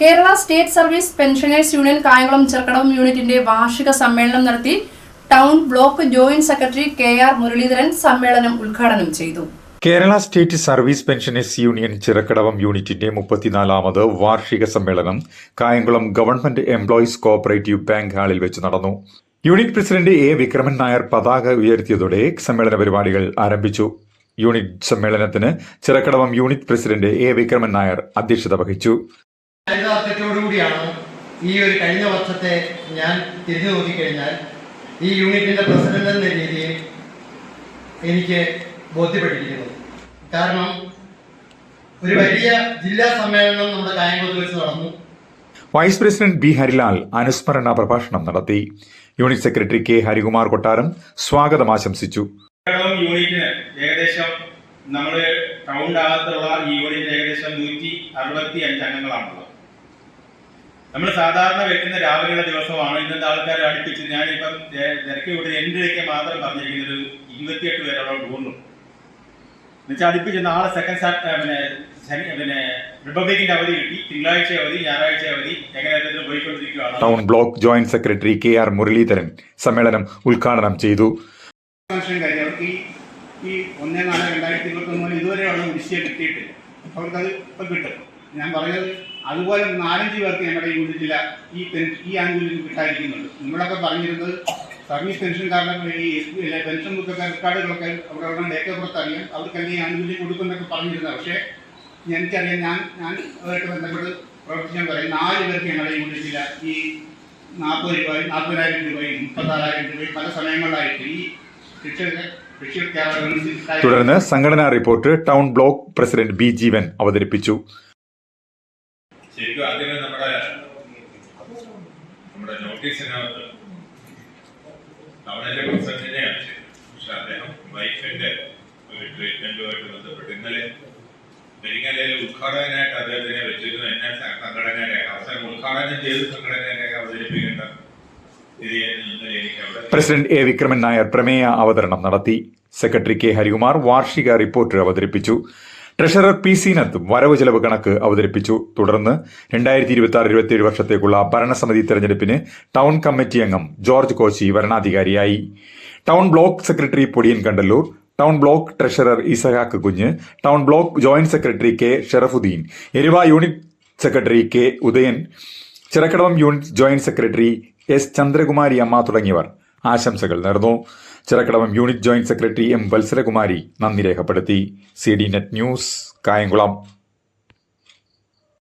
Kerala state service pensioners union Kayamkulam Cherukkadavam യൂണിറ്റിന്റെ വാർഷിക സമ്മേളനം നടത്തി town block joint secretary K R. Muraleedharan സമ്മേളനം ഉദ്ഘാടനം ചെയ്തു. Kerala state service pensioners union Chirakkadavam യൂണിറ്റിന്റെ 34ാമത് വാർഷിക സമ്മേളനം Kayamkulam government employees cooperative bank ഹാളിൽ വെച്ച് നടന്നു. Unit president A. Vikraman Nair പതാക ഉയർത്തിയതോടെ സമ്മേളന പരിപാടികൾ ആരംഭിച്ചു. യൂണിറ്റ് സമ്മേളനത്തിന് Chirakkadavam unit president A. Vikraman Nair അധ്യക്ഷത വഹിച്ചു. ാണ് ഈ ഒരു കഴിഞ്ഞ വർഷത്തെ ഞാൻ തിരിഞ്ഞു നോക്കിക്കഴിഞ്ഞാൽ ഈ യൂണിറ്റിന്റെ പ്രസിഡന്റ് എന്ന രീതിയിൽ എനിക്ക് ബോധ്യപ്പെട്ടിരിക്കുന്നു. കാരണം ഒരു വലിയ ജില്ലാ സമ്മേളനം നമ്മുടെ കായംകുളത്ത് വെച്ച് നടന്നു. Vice president B. ഹരിലാൽ അനുസ്മരണ പ്രഭാഷണം നടത്തി. Unit secretary K. ഹരികുമാർ കൊട്ടാരം സ്വാഗതം ആശംസിച്ചു. യൂണിറ്റിന് ഏകദേശം നമ്മുടെ ടൗണിനകത്തുള്ള ഈ യൂണിറ്റിന് ഏകദേശം 165 അംഗങ്ങളാണുള്ളത്. നമ്മൾ സാധാരണ വെക്കുന്ന രാവിലെയുള്ള ദിവസമാണ്. ഇന്നത്തെ ആൾക്കാർ അടുപ്പിച്ച് ഞാനിപ്പം തിരക്കി വിട്ട് എൻ്റെ ഇടയ്ക്ക് മാത്രം പറഞ്ഞിരിക്കുന്നത് 28 പേരോളം കൂടുന്നു. എന്നുവെച്ചാൽ അടുപ്പിച്ച് നാളെ പിന്നെ റിപ്പബ്ലിക്കിന്റെ അവധി കിട്ടി, തിങ്കളാഴ്ച അവധി, ഞായറാഴ്ച അവധി, എങ്ങനെ പോയിക്കൊണ്ടിരിക്കുകയാണ്. Town block joint secretary K R. Muraleedharan സമ്മേളനം ഉദ്ഘാടനം ചെയ്തു. അവർക്ക് ഈ 1/4/2021 ഇതുവരെയുള്ള നിശ്ചയം കിട്ടിയിട്ടില്ല. അവർക്കത് ഇപ്പം കിട്ടും. ഞാൻ പറഞ്ഞത് അതുപോലെ 4-5 പേർക്ക് ഞങ്ങളുടെ യൂണിറ്റില്ല ഈ ആനുകൂല്യം കിട്ടാതിരിക്കുന്നുണ്ട്. നമ്മളൊക്കെ പറഞ്ഞിരുന്നത് സർവീസ് പെൻഷൻകാരുടെ ഈ പെൻഷൻ ബുക്കൊക്കെ റെക്കോർഡുകളൊക്കെ അവിടെ ഡേറ്റപ്പുറത്ത് അറിയാം, അവർക്കെല്ലാം ഈ ആനുകൂല്യം കൊടുക്കുന്നൊക്കെ പറഞ്ഞിരുന്നത്. പക്ഷേ എനിക്കറിയാം, ഞാൻ അവരായിട്ട് ബന്ധപ്പെട്ട് പ്രവർത്തിക്കാൻ പറയും 4 പേർക്ക് ഞങ്ങളുടെ യൂണിറ്റില്ല ഈ 40 രൂപയും 40,000 രൂപയും 36,000 രൂപയും പല സമയങ്ങളിലായിട്ട് ഈ തുടർന്ന് സംഘടനാ report town block president B. Jeevan അവതരിപ്പിച്ചു. ശരിക്കും ആദ്യമേ നമ്മുടെ നോട്ടീസിനകത്ത് ടൗണിലെ പ്രസിഡന്റിനെയാണ് ചെയ്തത്. പക്ഷെ അദ്ദേഹം വൈഫിന്റെ ഒരു ട്രീറ്റ്മെന്റുമായിട്ട് ബന്ധപ്പെട്ട് ഇന്നലെ പെരിങ്ങലയിൽ ഉദ്ഘാടകനായിട്ട് അദ്ദേഹത്തിനെ വെച്ചിരുന്നു. എന്നെ സംഘടനയുടെ അവസരം ഉദ്ഘാടനം ചെയ്ത് സംഘടനയെ അവതരിപ്പിക്കേണ്ട പ്രസിഡന്റ് എ. വിക്രമൻ നായർ പ്രമേയ അവതരണം നടത്തി. Secretary K. ഹരികുമാർ വാർഷിക റിപ്പോർട്ട് അവതരിപ്പിച്ചു. Treasurer P. സീനത്ത് വരവ് ചെലവ് കണക്ക് അവതരിപ്പിച്ചു. തുടർന്ന് 2026-27 വർഷത്തേക്കുള്ള ഭരണസമിതി തെരഞ്ഞെടുപ്പിന് ടൗൺ കമ്മിറ്റി അംഗം ജോർജ് കോശി വരണാധികാരിയായി. Town block secretary Podiyan Kandallur, town block treasurer Isahak Kunju, town block joint secretary K. Sharafuddin, Eruva unit secretary K. Udayan, Chirakkadavam unit joint secretary S. Chandrakumari Amma തുടങ്ങിയവർ ആശംസകൾ നേർന്നു. Chirakkadavam unit joint secretary M. Vatsalakumari നന്ദി രേഖപ്പെടുത്തി. CDNet news Kayamkulam.